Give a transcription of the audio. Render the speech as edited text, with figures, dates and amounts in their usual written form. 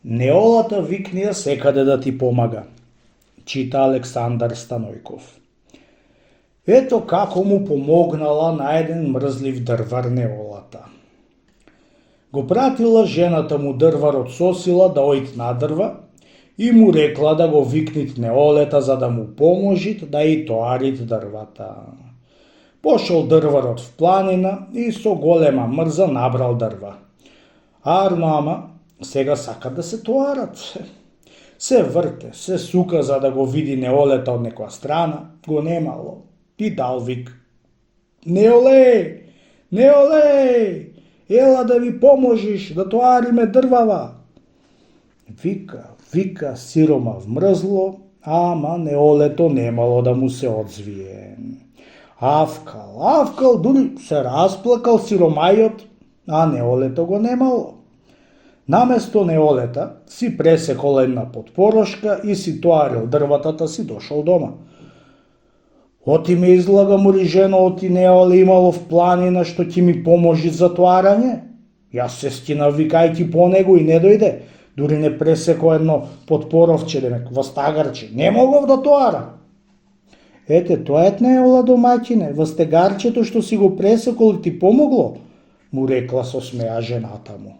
Неолата викнија секаде да ти помага, чита Александар Станојков. Ето како му помогнала на еден мрзлив дрвар Неолата. Го пратила жената му дрварот со сила да ојд на дрва и му рекла да го викнит Неолета за да му поможит да и тоарит дрвата. Пошол дрварот в планина и со голема мрза набрал дрва. Арно ама, сега сака да се тоарат. Се врте, се сука за да го види Неолета од некоја страна, го немало. И дал вик. Неоле, Неоле, ела да ви поможиш да тоариме дрвава. Вика сирома вмрзло, ама Неолето немало да му се одзвие. Авкал, дури се расплакал сиромајот, а Неолето го немало. Наместо Неолета си пресекол една потпорошка и си тоарил дрватата си дошол дома. Оти ме излага мори жено, оти Неоле имало в планина што ќе ми поможи за тоарање. Јас се стина викајки по него и не дојде, дури не пресеко едно потпоровче, некво стагарче, не могов да тоара. Ете, тоа е Неола домаќине, стегарчето што си го пресекол и ти помогло, му рекла со смеа жената му.